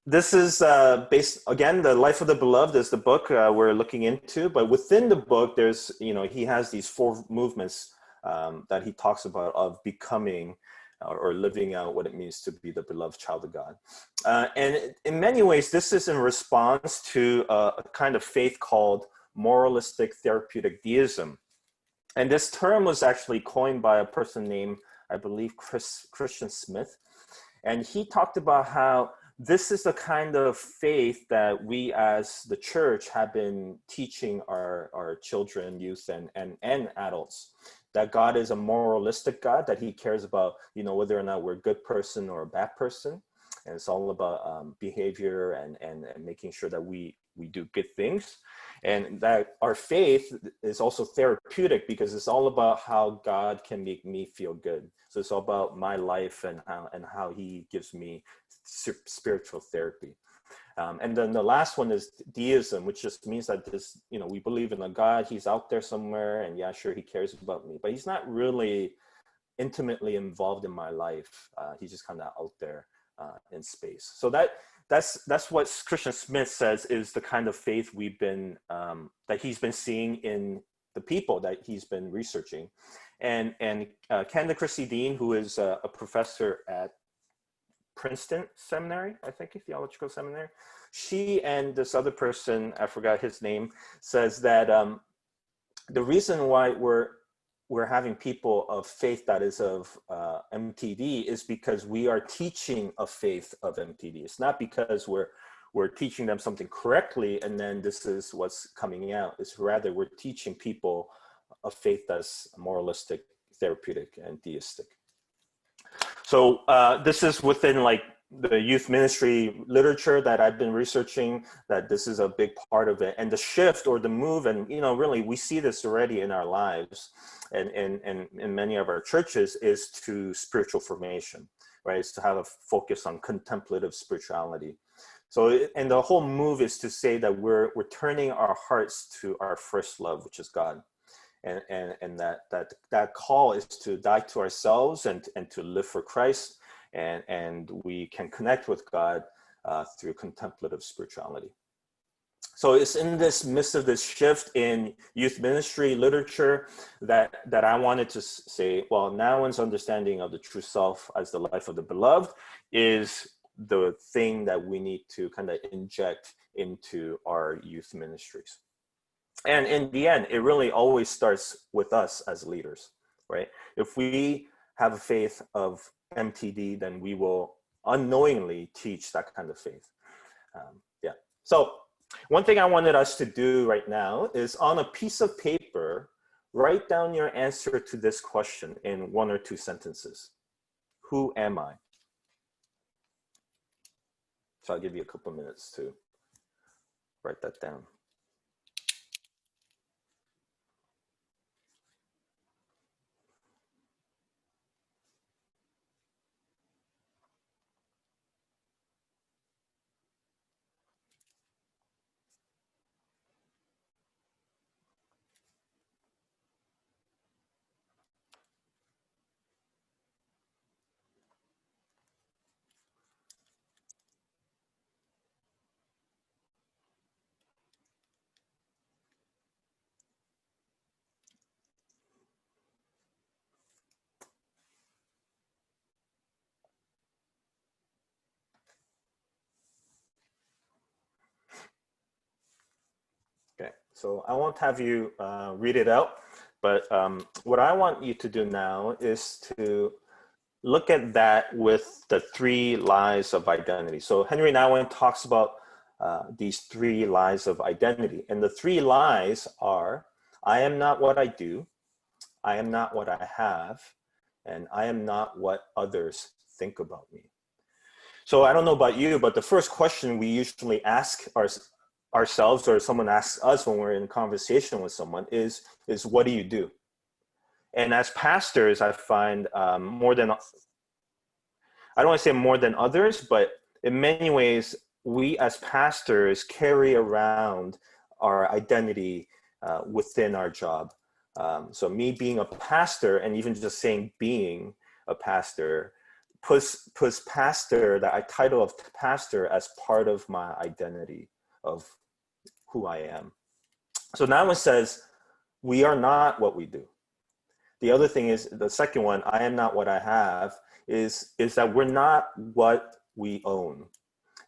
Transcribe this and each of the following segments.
This is based, again, The Life of the Beloved is the book we're looking into, but within the book, there's, he has these four movements that he talks about of becoming or living out what it means to be the beloved child of God. And in many ways, this is in response to a kind of faith called moralistic therapeutic deism. And this term was actually coined by a person named, I believe, Christian Smith. And he talked about how this is the kind of faith that we as the church have been teaching our children, youth, and adults. That God is a moralistic God, that he cares about, whether or not we're a good person or a bad person. And it's all about behavior and making sure that we do good things. And that our faith is also therapeutic because it's all about how God can make me feel good. So it's all about my life and how he gives me spiritual therapy. And then the last one is deism, which just means that we believe in a God, he's out there somewhere, and yeah, sure, he cares about me, but he's not really intimately involved in my life. He's just kind of out there in space. So that's what Christian Smith says is the kind of faith we've been, that he's been seeing in the people that he's been researching. And Kenda Christie Dean, who is a professor at Princeton Seminary, I think, a theological seminary, she and this other person, I forgot his name, says that the reason why we're having people of faith that is of MTD is because we are teaching a faith of MTD. It's not because we're teaching them something correctly and then this is what's coming out. It's rather we're teaching people a faith that's moralistic, therapeutic, and theistic. So this is within like the youth ministry literature that I've been researching, that this is a big part of it. And the shift or the move, and really we see this already in our lives and in many of our churches, is to spiritual formation, right? It's to have a focus on contemplative spirituality. So, and the whole move is to say that we're turning our hearts to our first love, which is God. And that call is to die to ourselves and to live for Christ, and we can connect with God through contemplative spirituality. So it's in this midst of this shift in youth ministry literature that I wanted to say, well, Nouwen's understanding of the true self as the life of the beloved is the thing that we need to kind of inject into our youth ministries. And in the end, it really always starts with us as leaders, right? If we have a faith of MTD, then we will unknowingly teach that kind of faith. Yeah. So one thing I wanted us to do right now is on a piece of paper, write down your answer to this question in 1 or 2 sentences. Who am I? So I'll give you a couple minutes to write that down. Okay, so I won't have you read it out, but what I want you to do now is to look at that with the 3 lies of identity. So Henri Nouwen talks about these 3 lies of identity. And the 3 lies are, I am not what I do, I am not what I have, and I am not what others think about me. So I don't know about you, but the first question we usually ask ourselves, or someone asks us when we're in conversation with someone, is what do you do? And as pastors, I find I don't want to say more than others, but in many ways, we as pastors carry around our identity within our job. So me being a pastor, and even just saying being a pastor, puts pastor, that title of pastor, as part of my identity of who I am. So now it says, we are not what we do. The other thing is, the second one, I am not what I have, is that we're not what we own.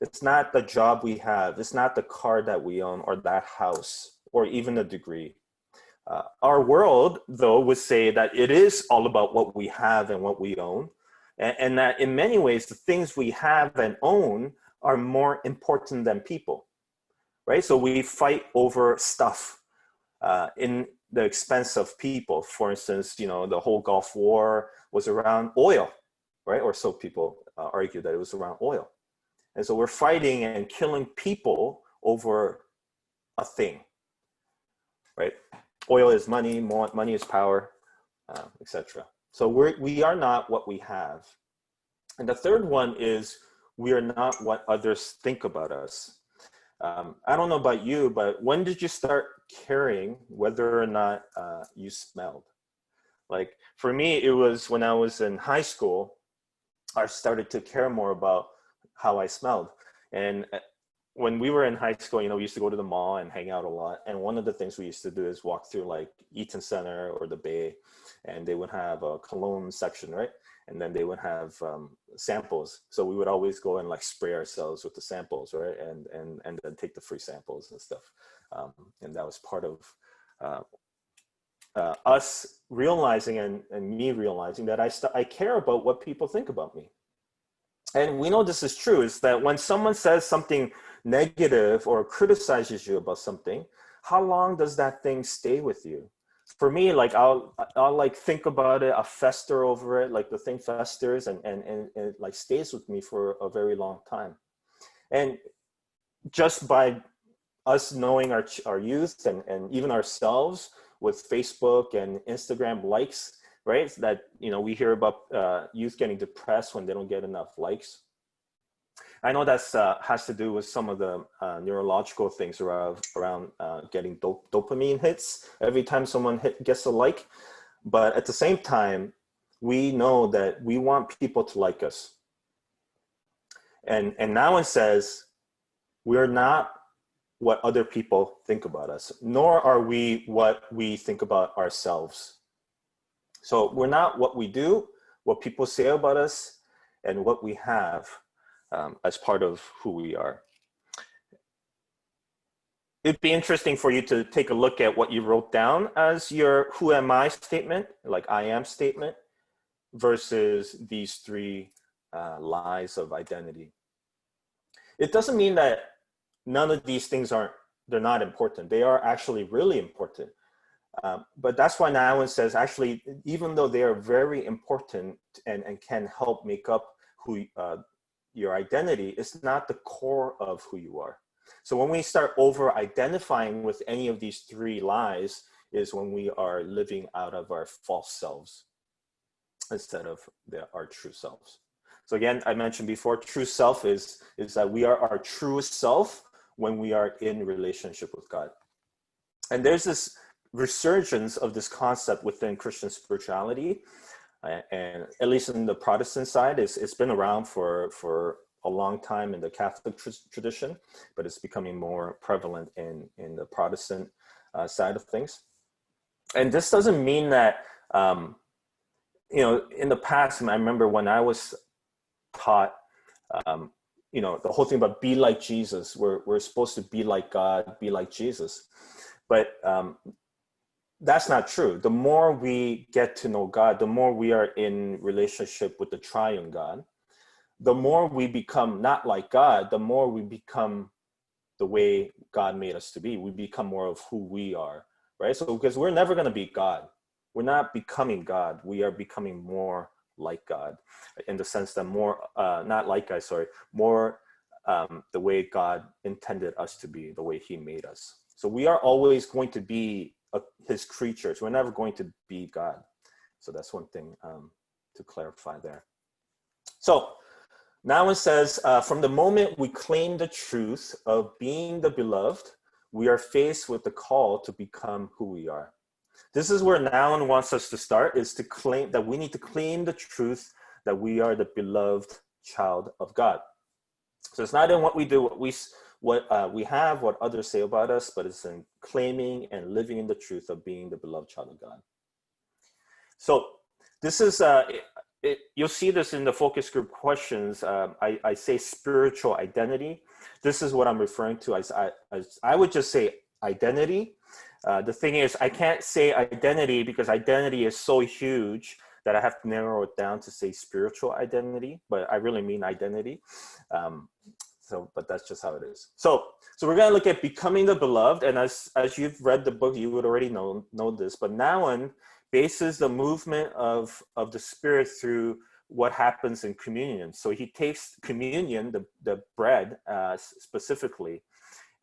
It's not the job we have. It's not the car that we own, or that house, or even a degree. Our world, though, would say that it is all about what we have and what we own, and that in many ways, the things we have and own are more important than people, right? So we fight over stuff in the expense of people. For instance, the whole Gulf War was around oil, right? Or so people argue that it was around oil. And so we're fighting and killing people over a thing, right? Oil is money, money is power, etc. So we are not what we have. And the third one is, we are not what others think about us. I don't know about you, but when did you start caring whether or not you smelled? Like for me, it was when I was in high school, I started to care more about how I smelled. And when we were in high school, we used to go to the mall and hang out a lot. And one of the things we used to do is walk through like Eaton Center or the Bay, and they would have a cologne section, right? And then they would have samples. So we would always go and like spray ourselves with the samples, right? And then take the free samples and stuff. And that was part of us realizing and me realizing that I care about what people think about me. And we know this is true, is that when someone says something negative or criticizes you about something, how long does that thing stay with you? For me, like I'll like think about it, I'll fester over it, like the thing festers and it like stays with me for a very long time. And just by us knowing our youth and even ourselves with Facebook and Instagram likes, right? That, we hear about youth getting depressed when they don't get enough likes. I know that's has to do with some of the neurological things around getting dopamine hits every time someone gets a like. But at the same time, we know that we want people to like us. And now it says, we're not what other people think about us, nor are we what we think about ourselves. So we're not what we do, what people say about us, and what we have as part of who we are. It'd be interesting for you to take a look at what you wrote down as your who am I statement, like I am statement, versus these three lies of identity. It doesn't mean that none of these things they're not important. They are actually really important. But that's why Nouwen says, actually, even though they are very important and can help make up who your identity, it's not the core of who you are. So when we start over identifying with any of these three lies is when we are living out of our false selves instead of our true selves. So again, I mentioned before, true self is that we are our truest self when we are in relationship with God. And there's this resurgence of this concept within Christian spirituality, and at least in the Protestant side, it's been around for a long time in the Catholic tradition, but it's becoming more prevalent in the Protestant side of things. And this doesn't mean that, in the past, I remember when I was taught, the whole thing about be like Jesus, we're supposed to be like God, be like Jesus. But that's not true. The more we get to know God, the more we are in relationship with the triune God, the more we become not like God, the more we become the way God made us to be. We become more of who we are, right? So because we're never going to be God. We're not becoming God. We are becoming more like God, in the sense that more, not like God, sorry, more the way God intended us to be, the way he made us. So we are always going to be his creatures. We're never going to be God. So that's one thing to clarify there. So now it says, from the moment we claim the truth of being the beloved, we are faced with the call to become who we are. This is where Nouwen wants us to start, is to claim that we need to claim the truth that we are the beloved child of God. So it's not in what we do, what we have, what others say about us, but it's in claiming and living in the truth of being the beloved child of God. So this is, you'll see this in the focus group questions. I say spiritual identity. This is what I'm referring to as I would just say identity. The thing is, I can't say identity because identity is so huge that I have to narrow it down to say spiritual identity, but I really mean identity. But that's just how it is. So we're going to look at becoming the beloved. And as you've read the book, you would already know this, but Nouwen bases the movement of the Spirit through what happens in communion. So he takes communion, the bread specifically,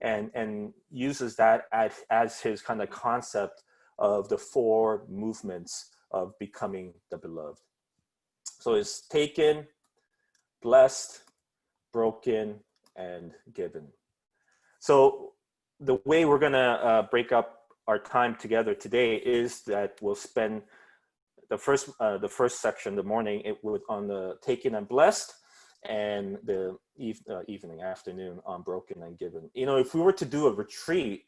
and uses that as his kind of concept of the four movements of becoming the beloved. So it's taken, blessed, broken, and given. So the way we're going to break up our time together today is that we'll spend the first section, the morning, on the taken and blessed, and the evening, afternoon on broken and given. You know, if we were to do a retreat,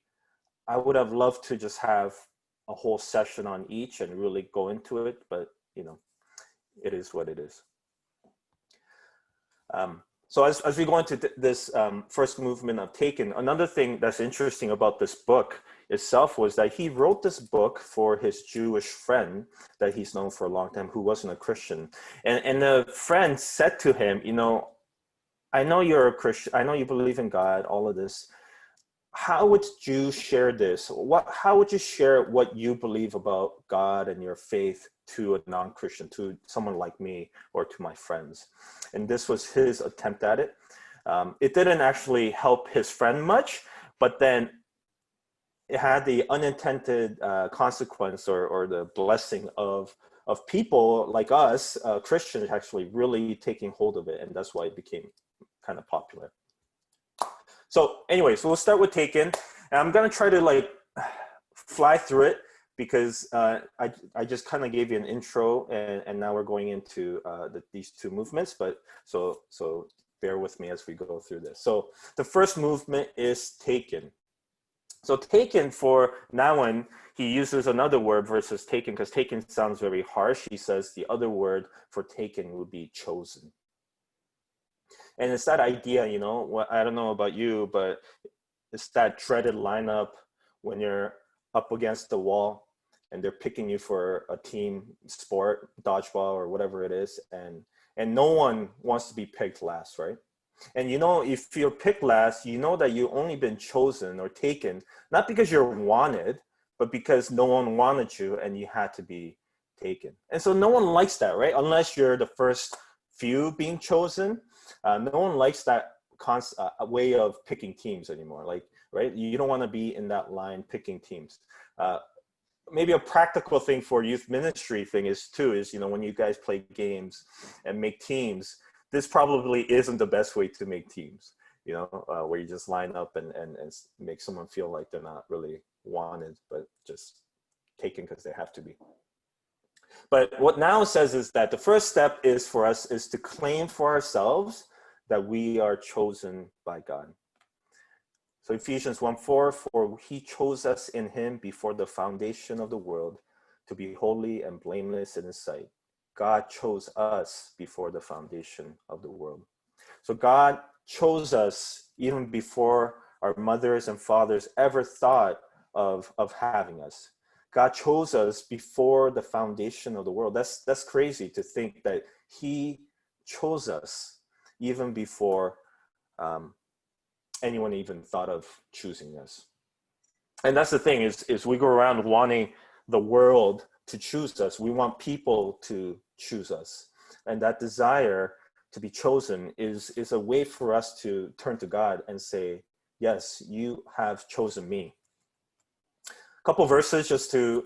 I would have loved to just have a whole session on each and really go into it, but you know, it is what it is. So as we go into this first movement of taken, another thing that's interesting about this book itself was that he wrote this book for his Jewish friend that he's known for a long time, who wasn't a Christian. And the friend said to him, you know, I know you're a Christian, I know you believe in God, all of this. How would you share this? How would you share what you believe about God and your faith to a non-Christian, to someone like me or to my friends? And this was his attempt at it. It didn't actually help his friend much, but then it had the unintended consequence or the blessing of people like us, Christians, actually really taking hold of it. And that's why it became kind of popular. So anyway, so we'll start with taken. And I'm going to try to fly through it because I just kind of gave you an intro and now we're going into these two movements, but so bear with me as we go through this. So the first movement is taken. So taken, for Nouwen, he uses another word versus taken because taken sounds very harsh. He says the other word for taken would be chosen. And it's that idea, you know, I don't know about you, but it's that dreaded lineup when you're up against the wall and they're picking you for a team sport, dodgeball or whatever it is. And no one wants to be picked last, right? And you know, if you're picked last, you know that you've only been chosen or taken, not because you're wanted, but because no one wanted you and you had to be taken. And so no one likes that, right? Unless you're the first few being chosen. No one likes that way of picking teams anymore. Like, right? You don't want to be in that line picking teams. Maybe a practical thing for youth ministry thing is, you know, when you guys play games and make teams, this probably isn't the best way to make teams, you know, where you just line up and make someone feel like they're not really wanted, but just taken because they have to be. But what Nouwen says is that the first step is for us is to claim for ourselves that we are chosen by God. So Ephesians 1:4, for he chose us in him before the foundation of the world to be holy and blameless in his sight. God chose us before the foundation of the world. So God chose us even before our mothers and fathers ever thought of having us. God chose us before the foundation of the world. That's crazy to think that he chose us even before anyone even thought of choosing us. And that's the thing is we go around wanting the world to choose us. We want people to choose us. And that desire to be chosen is a way for us to turn to God and say, yes, you have chosen me. A couple verses just to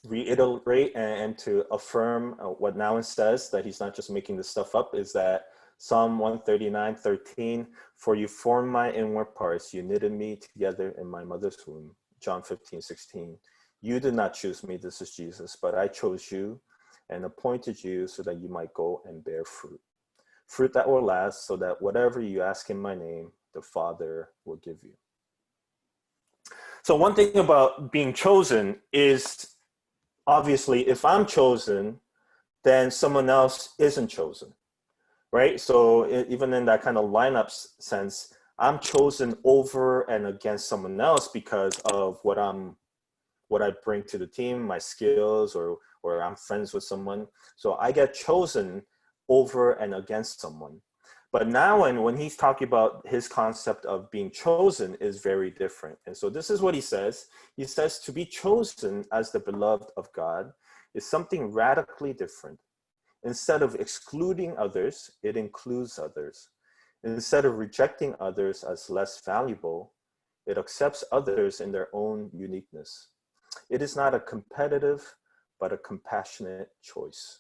reiterate and to affirm what Nouwen says, that he's not just making this stuff up, is that Psalm 139:13, for you formed my inward parts, you knitted me together in my mother's womb. John 15:16, you did not choose me, this is Jesus, but I chose you and appointed you so that you might go and bear fruit. Fruit that will last, so that whatever you ask in my name, the Father will give you. So one thing about being chosen is, obviously, if I'm chosen, then someone else isn't chosen, right? So even in that kind of lineup sense, I'm chosen over and against someone else because of what I bring to the team, my skills, or I'm friends with someone. So I get chosen over and against someone. But now when he's talking about his concept of being chosen is very different. And so this is what he says. He says to be chosen as the beloved of God is something radically different. Instead of excluding others, it includes others. Instead of rejecting others as less valuable, it accepts others in their own uniqueness. It is not a competitive, but a compassionate choice.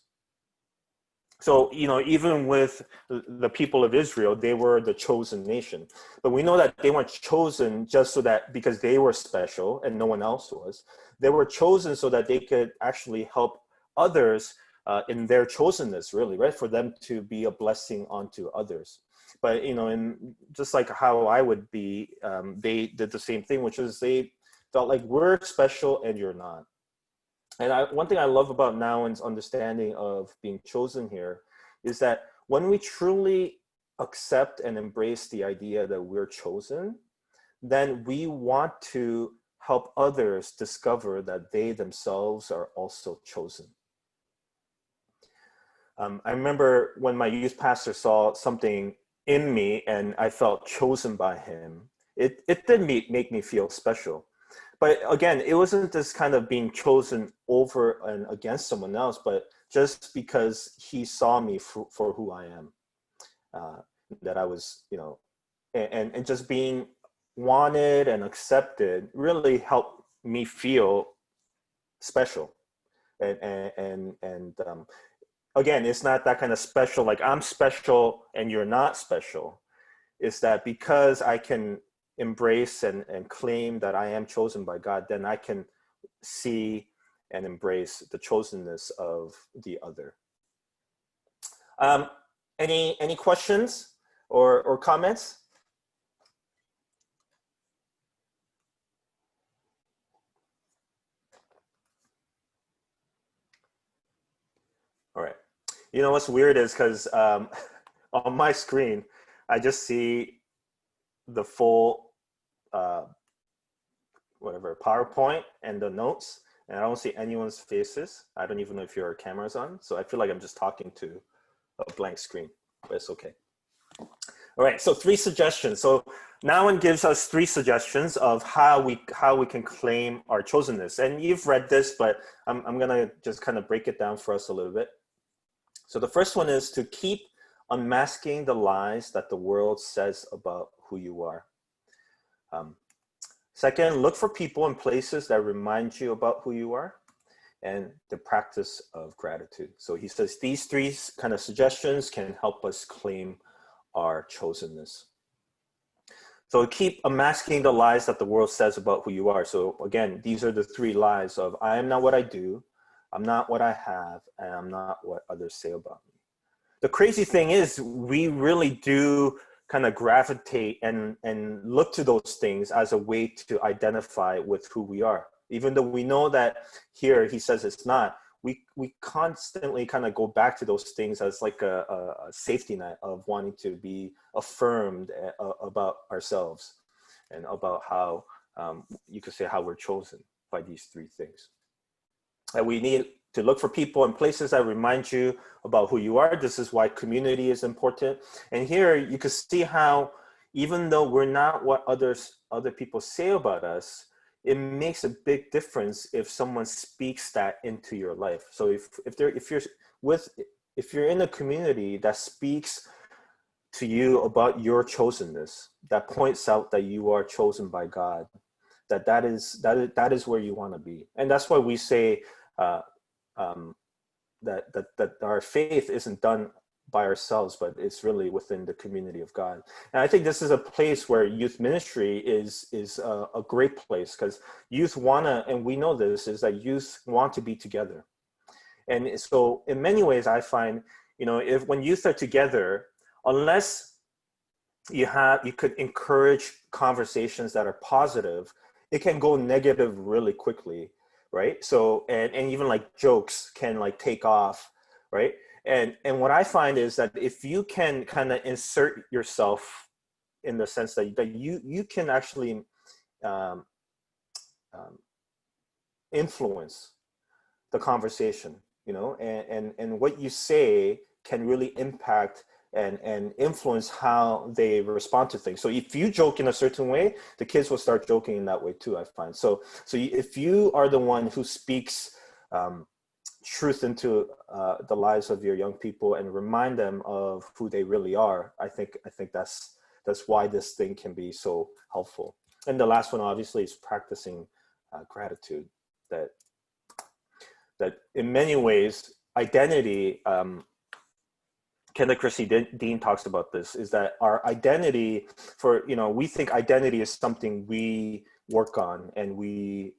So, even with the people of Israel, they were the chosen nation. But we know that they weren't chosen just so that because they were special and no one else was. They were chosen so that they could actually help others in their chosenness, really, right? For them to be a blessing onto others. But, and just like how I would be, they did the same thing, which is they felt like we're special and you're not. And one thing I love about Nouwen's understanding of being chosen here is that when we truly accept and embrace the idea that we're chosen, then we want to help others discover that they themselves are also chosen. I remember when my youth pastor saw something in me and I felt chosen by him, it did make me feel special. But again, it wasn't this kind of being chosen over and against someone else, but just because he saw me for who I am, that I was, and just being wanted and accepted really helped me feel special. And again, it's not that kind of special, like I'm special and you're not special. It's that because I can embrace and claim that I am chosen by God, then I can see and embrace the chosenness of the other. Any questions or comments? All right. You know what's weird is because on my screen, I just see the full PowerPoint and the notes, and I don't see anyone's faces. I don't even know if your camera's on, so I feel like I'm just talking to a blank screen, but it's okay. All right, so 3 suggestions. So Nouwen gives us 3 suggestions of how we can claim our chosenness, and you've read this, but I'm gonna just kind of break it down for us a little bit. So the first one is to keep unmasking the lies that the world says about who you are. Second, look for people and places that remind you about who you are, and the practice of gratitude. So he says these 3 kind of suggestions can help us claim our chosenness. So keep unmasking the lies that the world says about who you are. So again, these are the 3 lies of I am not what I do, I'm not what I have, and I'm not what others say about me. The crazy thing is we really do kind of gravitate and look to those things as a way to identify with who we are. Even though we know that here he says it's not, we constantly kind of go back to those things as like a safety net of wanting to be affirmed about ourselves and about how you could say how we're chosen by these 3 things. And we need to look for people and places that remind you about who you are. This is why community is important. And here you can see how, even though we're not what other people say about us, it makes a big difference if someone speaks that into your life. So if you're in a community that speaks to you about your chosenness, that points out that you are chosen by God, that is where you want to be. And that's why we say that our faith isn't done by ourselves, but it's really within the community of God. And I think this is a place where youth ministry is a great place, because youth wanna, and we know this, is that youth want to be together. And so in many ways, I find, if when youth are together, unless you could encourage conversations that are positive, it can go negative really quickly, right? So, and even like jokes can like take off, right? And what I find is that if you can kind of insert yourself in the sense that you can actually um, um, influence the conversation, and what you say can really impact and influence how they respond to things. So if you joke in a certain way, the kids will start joking in that way too, I find. So if you are the one who speaks truth into the lives of your young people and remind them of who they really are, I think that's why this thing can be so helpful. And the last one, obviously, is practicing gratitude. That in many ways, identity, Kenneth Christie Dean talks about this, is that our identity we think identity is something we work on and we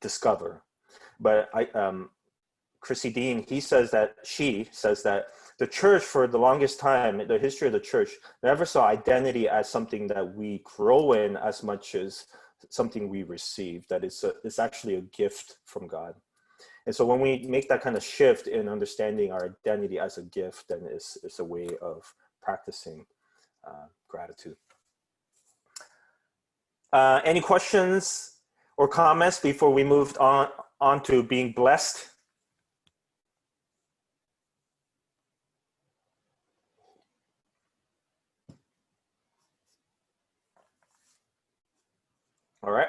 discover. But Chrissy Dean, she says that the church, for the longest time, the history of the church, never saw identity as something that we grow in as much as something we receive, that it's actually a gift from God. And so when we make that kind of shift in understanding our identity as a gift, then it's a way of practicing gratitude. Any questions or comments before we moved on to being blessed? All right.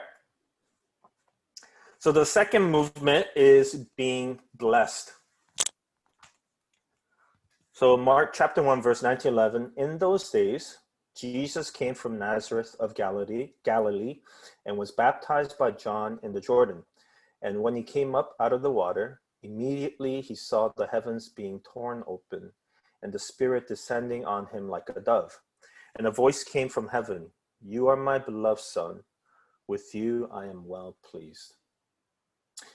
So the second movement is being blessed. So Mark chapter 1, verse 9 to 11, in those days, Jesus came from Nazareth of Galilee, and was baptized by John in the Jordan. And when he came up out of the water, immediately he saw the heavens being torn open, and the Spirit descending on him like a dove. And a voice came from heaven, "You are my beloved Son. With you I am well pleased."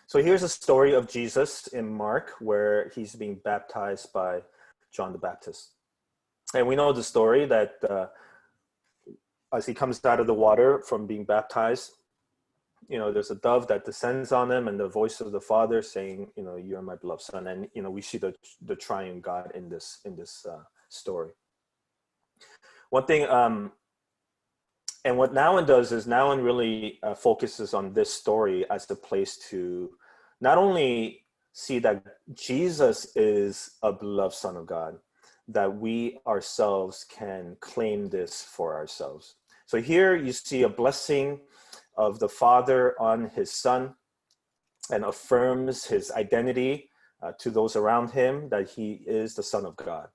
So here's a story of Jesus in Mark where he's being baptized by John the Baptist. And we know the story that as he comes out of the water from being baptized, there's a dove that descends on him and the voice of the Father saying, "You're my beloved Son." And, we see the triune God in this story. One thing, and what Nouwen does is Nouwen really focuses on this story as the place to not only see that Jesus is a beloved Son of God, that we ourselves can claim this for ourselves. So here you see a blessing of the Father on his Son and affirms his identity to those around him, that he is the Son of God.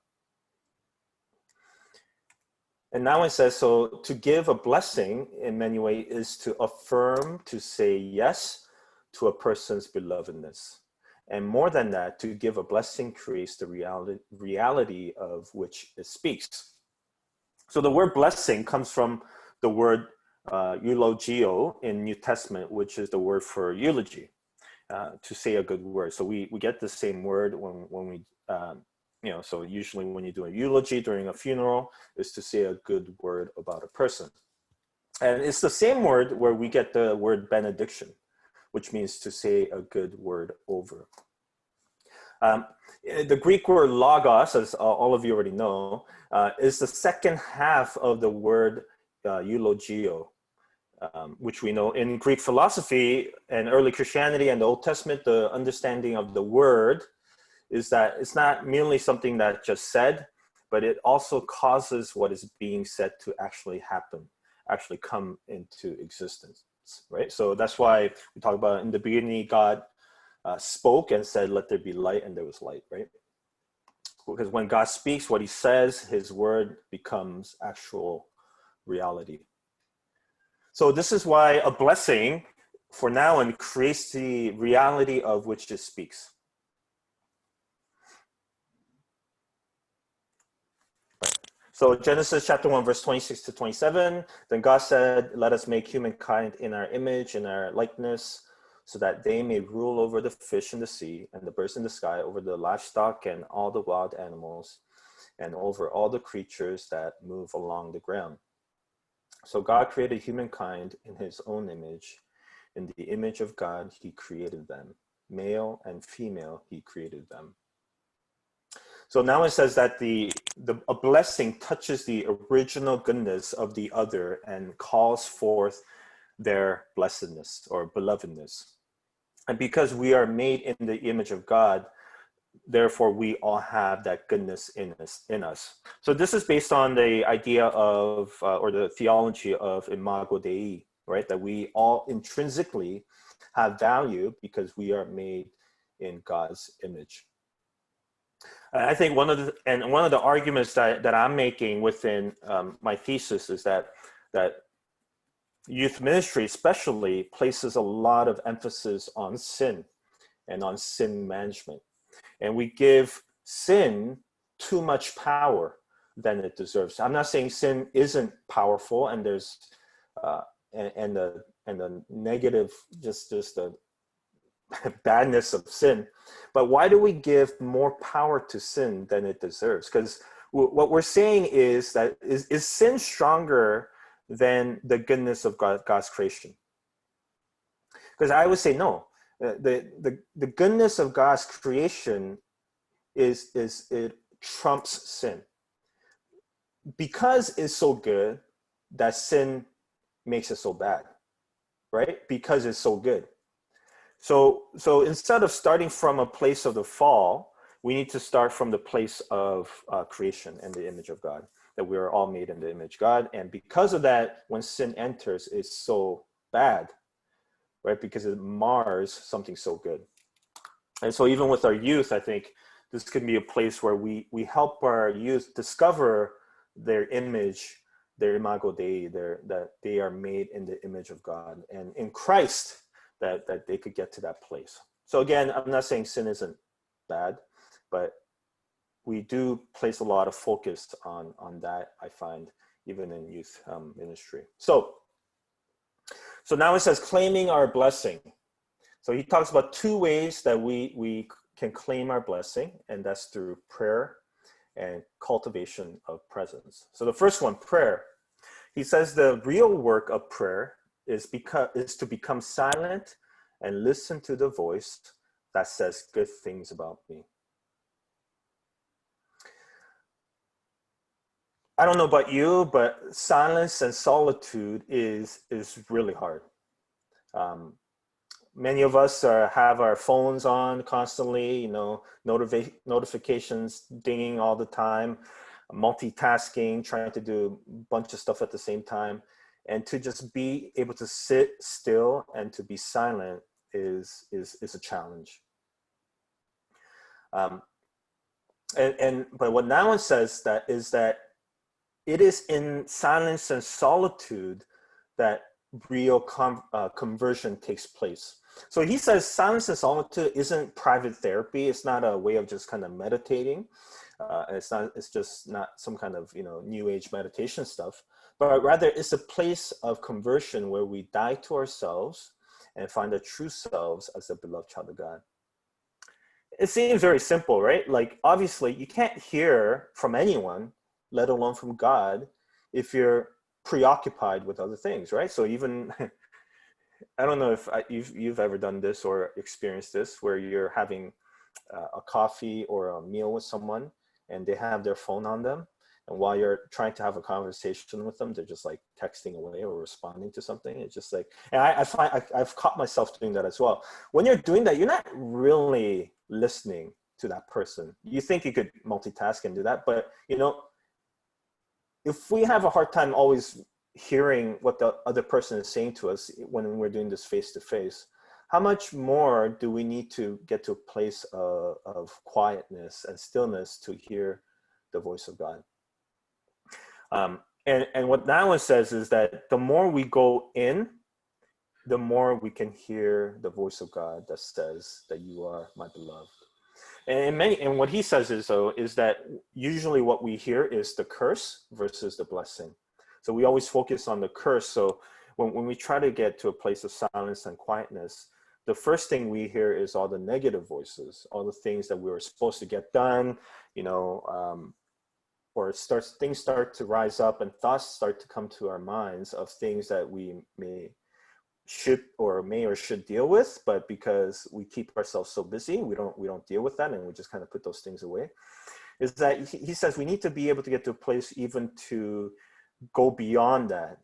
And now it says, so to give a blessing in many ways is to affirm, to say yes to a person's belovedness. And more than that, to give a blessing creates the reality of which it speaks. So the word blessing comes from the word eulogio in New Testament, which is the word for eulogy, to say a good word. So we get the same word when we, so usually when you do a eulogy during a funeral is to say a good word about a person. And it's the same word where we get the word benediction, which means to say a good word over. The Greek word logos, as all of you already know, is the second half of the word eulogio, which we know in Greek philosophy and early Christianity and the Old Testament, the understanding of the word is that it's not merely something that's just said, but it also causes what is being said to actually happen, actually come into existence, right? So that's why we talk about in the beginning, God spoke and said, "Let there be light," and there was light, right? Because when God speaks, what he says, his word becomes actual reality. So this is why a blessing for Nouwen creates the reality of which it speaks. So Genesis chapter 1, verse 26 to 27, then God said, "Let us make humankind in our image, in our likeness, so that they may rule over the fish in the sea and the birds in the sky, over the livestock and all the wild animals, and over all the creatures that move along the ground. So God created humankind in his own image. In the image of God, he created them. Male and female, he created them. So now it says that a blessing touches the original goodness of the other and calls forth their blessedness or belovedness. And because we are made in the image of God, therefore we all have that goodness in us. So this is based on the idea of, or the theology of imago Dei, right? That we all intrinsically have value because we are made in God's image. I think one of the arguments that I'm making within my thesis is that youth ministry especially places a lot of emphasis on sin and on sin management. And we give sin too much power than it deserves. I'm not saying sin isn't powerful, and there's and the negative, just the badness of sin, but why do we give more power to sin than it deserves? Because what we're saying is that is sin stronger than the goodness of God's creation? Because I would say no. The goodness of God's creation is it trumps sin. Because it's so good, that sin makes it so bad, right? Because it's so good. So instead of starting from a place of the fall, we need to start from the place of creation and the image of God, that we are all made in the image of God. And because of that, when sin enters, it's so bad, right? Because it mars something so good. And so even with our youth, I think this could be a place where we help our youth discover their image, their imago Dei, that they are made in the image of God. And in Christ, that they could get to that place. So again, I'm not saying sin isn't bad, but we do place a lot of focus on that, I find, even in youth ministry. So now it says claiming our blessing. So he talks about two ways that we can claim our blessing, and that's through prayer and cultivation of presence. So the first one, prayer. He says the real work of prayer is to become silent and listen to the voice that says good things about me. I don't know about you, but silence and solitude is really hard. Many of us have our phones on constantly, notifications dinging all the time, multitasking, trying to do a bunch of stuff at the same time. And to just be able to sit still and to be silent is a challenge. But what Nouwen says is that it is in silence and solitude that real conversion takes place. So he says silence and solitude isn't private therapy. It's not a way of just kind of meditating. It's just not some kind of new age meditation stuff, but rather it's a place of conversion where we die to ourselves and find our true selves as a beloved child of God. It seems very simple, right? Like obviously you can't hear from anyone, let alone from God, if you're preoccupied with other things, right? So even I don't know if you've ever done this or experienced this, where you're having a coffee or a meal with someone and they have their phone on them, and while you're trying to have a conversation with them, they're just like texting away or responding to something. It's just like, and I find I've caught myself doing that as well. When you're doing that, you're not really listening to that person. You think you could multitask and do that, but if we have a hard time always hearing what the other person is saying to us when we're doing this face-to-face, how much more do we need to get to a place of quietness and stillness to hear the voice of God? And what Nouwen says is that the more we go in, the more we can hear the voice of God that says that you are my beloved. And what he says is that usually what we hear is the curse versus the blessing. So we always focus on the curse. So when we try to get to a place of silence and quietness, the first thing we hear is all the negative voices, all the things that we were supposed to get done, or things start to rise up and thoughts start to come to our minds of things that we may or should deal with, but because we keep ourselves so busy, we don't deal with that, and we just kind of put those things away. Is that he says we need to be able to get to a place even to go beyond that,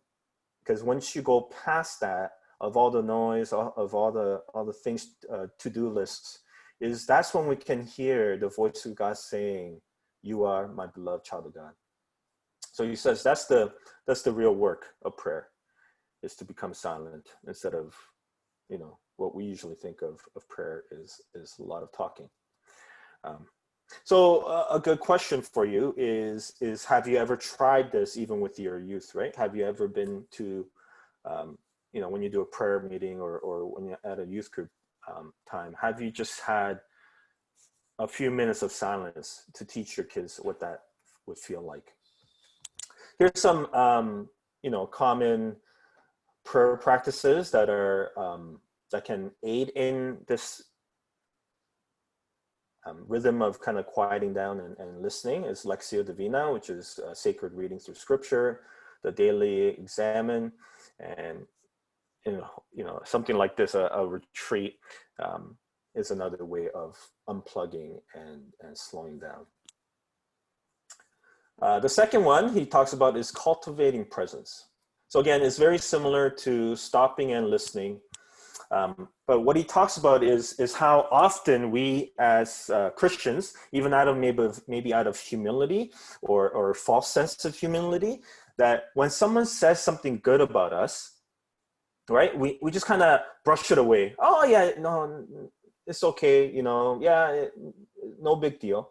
because once you go past that, of all the noise, of all the things, to-do lists, that's when we can hear the voice of God saying, "You are my beloved child of God." So he says that's the real work of prayer, is to become silent instead of, what we usually think of prayer is a lot of talking. So a good question for you is have you ever tried this even with your youth, right? Have you ever been to, when you do a prayer meeting or when you're at a youth group time, have you just had a few minutes of silence to teach your kids what that would feel like? Here's some, common prayer practices that are that can aid in this rhythm of kind of quieting down and listening. Is Lectio Divina, which is sacred reading through Scripture, the daily examine, and something like this, a retreat, is another way of unplugging and slowing down. The second one he talks about is cultivating presence. So again, it's very similar to stopping and listening. But what he talks about is how often we as Christians, even out of maybe out of humility or false sense of humility, that when someone says something good about us, right, we just kind of brush it away. Oh yeah, no, it's okay, no big deal.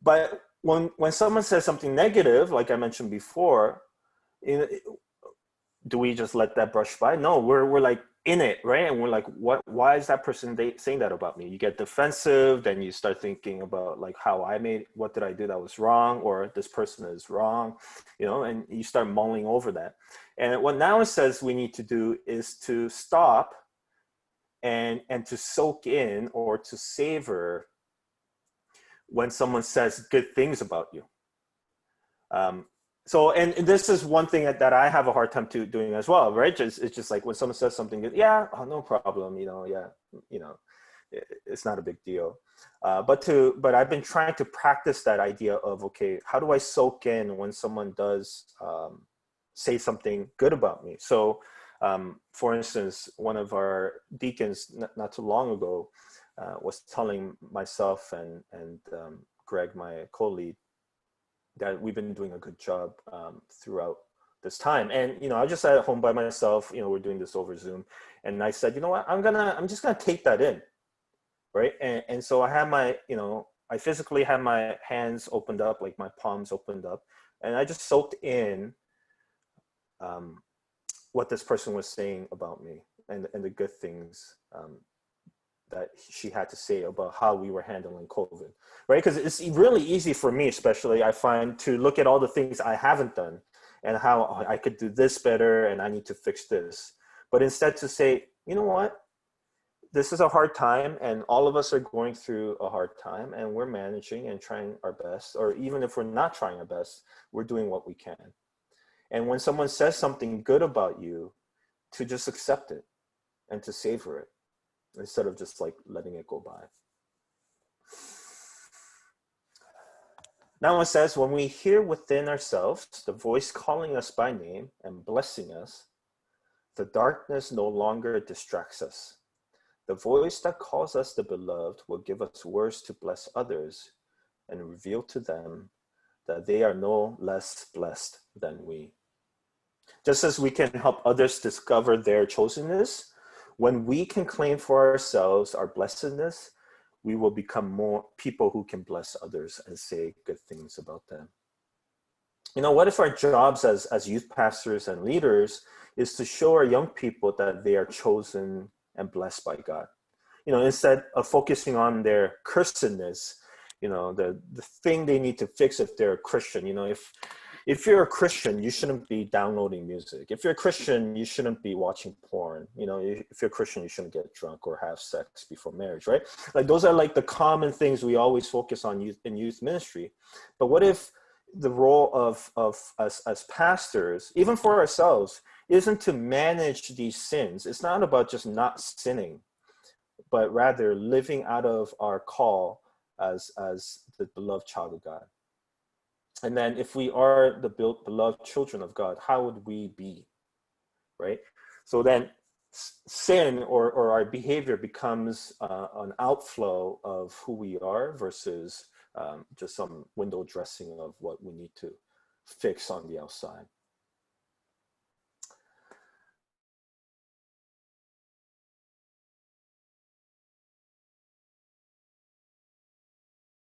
But when someone says something negative, like I mentioned before, do we just let that brush by? No, we're like in it, right? And we're like, why is that person saying that about me? You get defensive, then you start thinking about like what did I do that was wrong, or this person is wrong, and you start mulling over that. And what now it says we need to do is to stop and to soak in or to savor when someone says good things about you. So, and this is one thing that I have a hard time doing as well, right? It's just like when someone says something good, yeah, oh, no problem, it's not a big deal. But I've been trying to practice that idea of, okay, how do I soak in when someone does say something good about me? So, for instance, one of our deacons not too long ago was telling myself and Greg, my co-lead, that we've been doing a good job throughout this time. And, I was just at home by myself, we're doing this over Zoom. And I said, you know what, I'm just going to take that in. Right. And so I had I physically had my hands opened up, like my palms opened up, and I just soaked in what this person was saying about me and the good things that she had to say about how we were handling COVID, right? Because it's really easy for me, especially, I find, to look at all the things I haven't done and how I could do this better and I need to fix this. But instead to say, you know what, this is a hard time and all of us are going through a hard time and we're managing and trying our best, or even if we're not trying our best, we're doing what we can. And when someone says something good about you, to just accept it and to savor it, instead of just like letting it go by. Now it says, when we hear within ourselves the voice calling us by name and blessing us, the darkness no longer distracts us. The voice that calls us the beloved will give us words to bless others and reveal to them that they are no less blessed than we. Just as we can help others discover their chosenness, when we can claim for ourselves our blessedness, we will become more people who can bless others and say good things about them. What if our jobs as youth pastors and leaders is to show our young people that they are chosen and blessed by God? Instead of focusing on their cursedness, the thing they need to fix if they're a Christian. if you're a Christian, you shouldn't be downloading music. If you're a Christian, you shouldn't be watching porn. You know, if you're a Christian, you shouldn't get drunk or have sex before marriage, right? Like those are like the common things we always focus on in youth ministry. But what if the role of us as pastors, even for ourselves, isn't to manage these sins? It's not about just not sinning, but rather living out of our call as the beloved child of God. And then if we are the beloved children of God, how would we be, right? So then sin or our behavior becomes an outflow of who we are versus just some window dressing of what we need to fix on the outside.